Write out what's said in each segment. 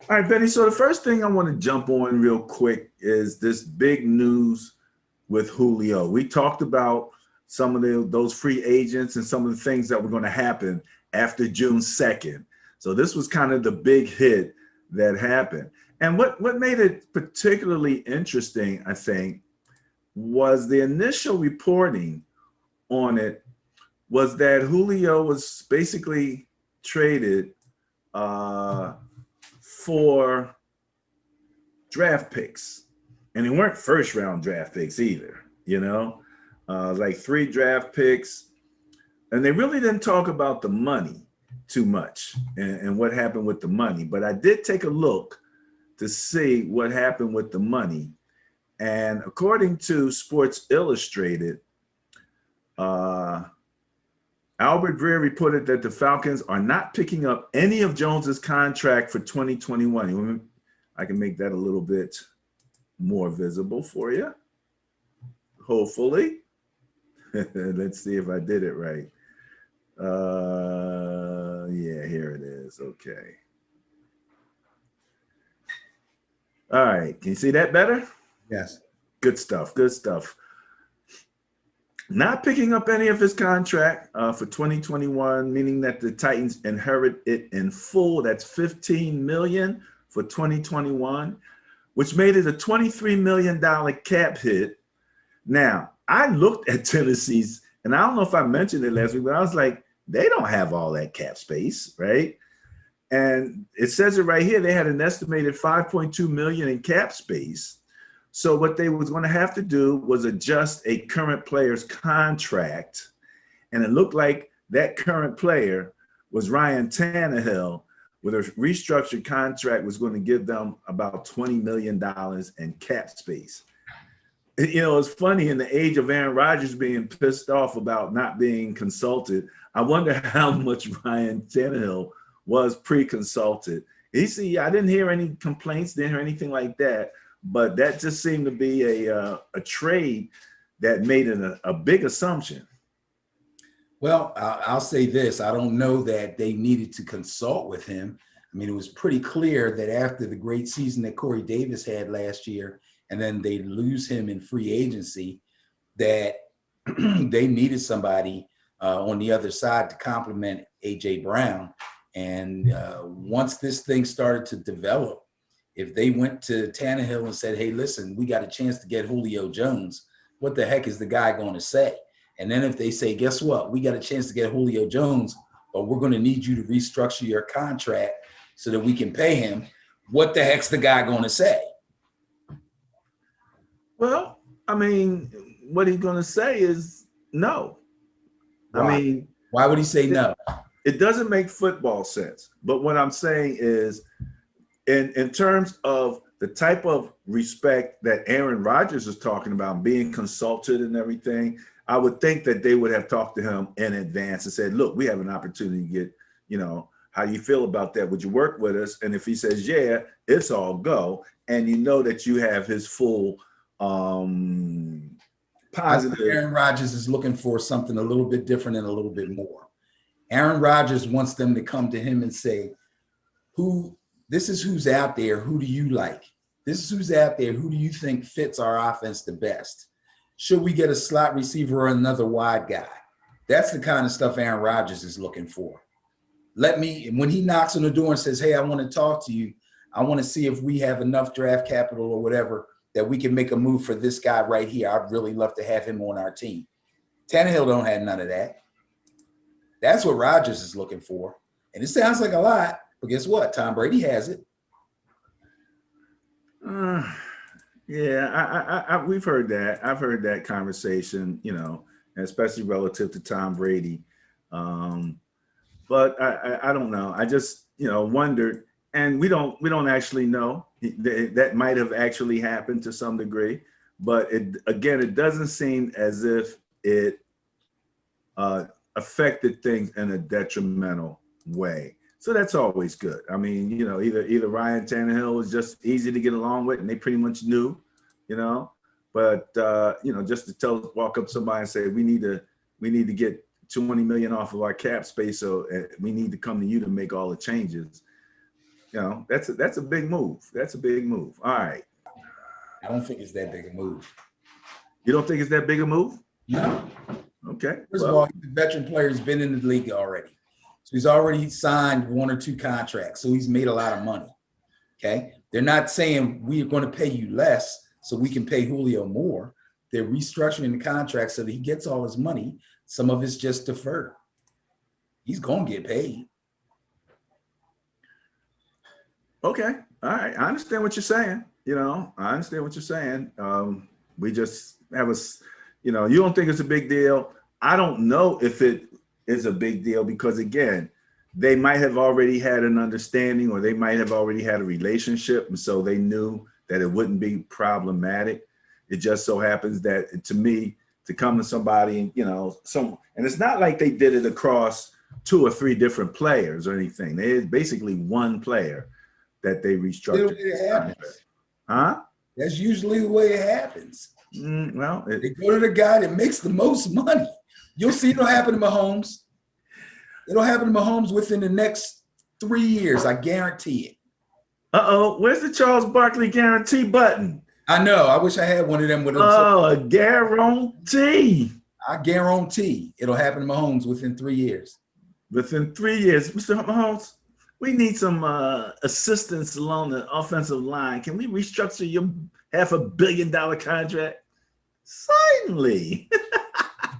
All right, Benny. So the first thing I want to jump on real quick is this big news with Julio. We talked about some of those free agents and some of the things that were going to happen after June 2nd. So this was kind of the big hit that happened. And what made it particularly interesting, I think, was the initial reporting on it was that Julio was basically traded uh, for draft picks, and they weren't first round draft picks either. Like 3 draft picks, and they really didn't talk about the money too much and what happened with the money. But I did take a look to see what happened with the money, and according to Sports Illustrated, uh, Albert Breer reported that the Falcons are not picking up any of Jones's contract for 2021. I can make that a little bit more visible for you, hopefully. Let's see if I did it right. Yeah, here it is. Okay. All right. Can you see that better? Yes. Good stuff. Good stuff. Not picking up any of his contract for 2021, meaning that the Titans inherit it in full. That's $15 million for 2021, which made it a $23 million cap hit. Now, I looked at Tennessee's, and I don't know if I mentioned it last week, but I was like, they don't have all that cap space, right? And it says it right here. They had an estimated $5.2 million in cap space. So what they was going to have to do was adjust a current player's contract. And it looked like that current player was Ryan Tannehill, with a restructured contract was going to give them about $20 million in cap space. It's funny, in the age of Aaron Rodgers being pissed off about not being consulted, I wonder how much Ryan Tannehill was pre-consulted. I didn't hear any complaints, didn't hear anything like that. But that just seemed to be a trade that made it a big assumption. Well, I'll say this. I don't know that they needed to consult with him. I mean, it was pretty clear that after the great season that Corey Davis had last year, and then they lose him in free agency, that they needed somebody on the other side to complement A.J. Brown. And once this thing started to develop, if they went to Tannehill and said, hey, listen, we got a chance to get Julio Jones, what the heck is the guy going to say? And then if they say, guess what? We got a chance to get Julio Jones, but we're going to need you to restructure your contract so that we can pay him, what the heck's the guy going to say? Well, I mean, what he's going to say is no. Why? I mean, why would he say no? It doesn't make football sense. But what I'm saying is, in terms of the type of respect that Aaron Rodgers is talking about, being consulted and everything, I would think that they would have talked to him in advance and said, look, we have an opportunity to get, how do you feel about that? Would you work with us? And if he says, yeah, it's all go. And you know that you have his full positive. Aaron Rodgers is looking for something a little bit different and a little bit more. Aaron Rodgers wants them to come to him and say, this is who's out there. Who do you like? This is who's out there. Who do you think fits our offense the best? Should we get a slot receiver or another wide guy? That's the kind of stuff Aaron Rodgers is looking for. When he knocks on the door and says, hey, I want to talk to you. I want to see if we have enough draft capital or whatever that we can make a move for this guy right here. I'd really love to have him on our team. Tannehill don't have none of that. That's what Rodgers is looking for. And it sounds like a lot. But guess what? Tom Brady has it. Yeah, we've heard that. I've heard that conversation, especially relative to Tom Brady. But I don't know. I just, wondered, and we don't actually know. That might have actually happened to some degree. But it doesn't seem as if it affected things in a detrimental way. So that's always good. I mean, either Ryan Tannehill was just easy to get along with, and they pretty much knew, But just to walk up to somebody and say, we need to get $20 million off of our cap space, so we need to come to you to make all the changes. that's a big move. That's a big move. All right. I don't think it's that big a move. You don't think it's that big a move? No. Okay. First of all, he's a veteran player. He's been in the league already. So he's already signed 1 or 2 contracts. So he's made a lot of money. Okay. They're not saying we're going to pay you less so we can pay Julio more. They're restructuring the contract so that he gets all his money. Some of it's just deferred. He's going to get paid. Okay. All right. I understand what you're saying. I understand what you're saying. We just have you don't think it's a big deal. I don't know if it is a big deal because, again, they might have already had an understanding or they might have already had a relationship. And so they knew that it wouldn't be problematic. It just so happens that, to me, to come to somebody and, and it's not like they did it across 2 or 3 different players or anything. They had basically one player that they restructured. It happens. Huh? That's usually the way it happens. They go to the guy that makes the most money. You'll see it'll happen to Mahomes. It'll happen to Mahomes within the next 3 years. I guarantee it. Uh-oh. Where's the Charles Barkley guarantee button? I know. I wish I had one of them with them. Oh, a guarantee. I guarantee it'll happen to Mahomes within 3 years. Within 3 years. Mr. Mahomes, we need some assistance along the offensive line. Can we restructure your $500 million contract? Certainly.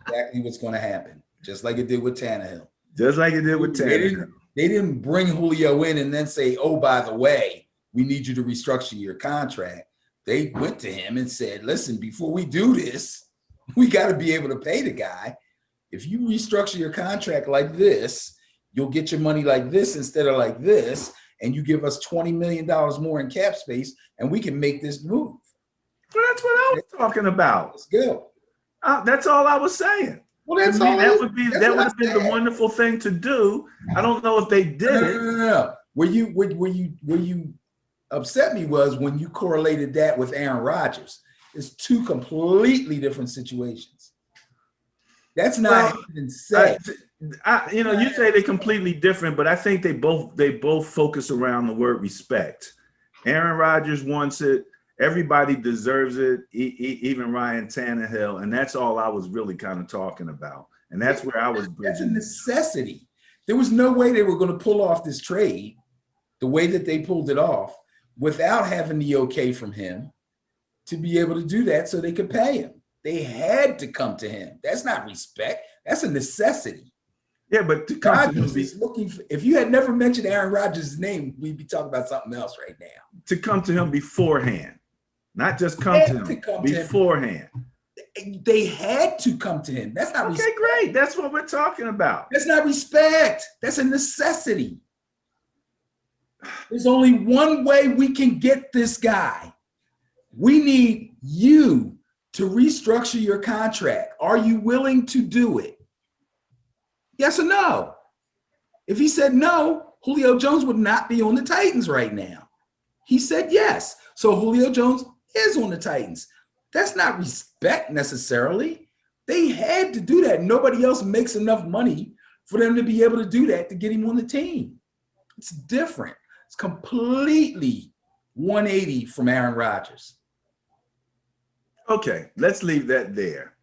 Exactly what's going to happen. Just like it did with Tannehill. Just like it did with Tannehill. They didn't bring Julio in and then say, oh, by the way, we need you to restructure your contract. They went to him and said, listen, before we do this, we got to be able to pay the guy. If you restructure your contract like this, you'll get your money like this instead of like this, and you give us $20 million more in cap space, and we can make this move. Well, that's what I was talking about. Let's go. That's all I was saying. Well, that's all. That would have been the wonderful thing to do. I don't know if they did it. No. Where you upset me was when you correlated that with Aaron Rodgers. It's 2 completely different situations. That's not even said. You say they're completely different, but I think they both focus around the word respect. Aaron Rodgers wants it. Everybody deserves it, even Ryan Tannehill, and that's all I was really kind of talking about. And that's where I was bridging. That's a necessity. There was no way they were going to pull off this trade the way that they pulled it off without having the okay from him to be able to do that so they could pay him. They had to come to him. That's not respect. That's a necessity. Yeah, but to come to him, if you had never mentioned Aaron Rodgers' name, we'd be talking about something else right now. To come to him beforehand, not just come to him beforehand. They had to come to him. That's not respect. Okay, great. That's what we're talking about. That's not respect. That's a necessity. There's only one way we can get this guy. We need you to restructure your contract. Are you willing to do it? Yes or no? If he said no, Julio Jones would not be on the Titans right now. He said yes. So Julio Jones is on the Titans. That's not respect necessarily. They had to do that. Nobody else makes enough money for them to be able to do that to get him on the team. It's different. It's completely 180 from Aaron Rodgers. Okay, let's leave that there.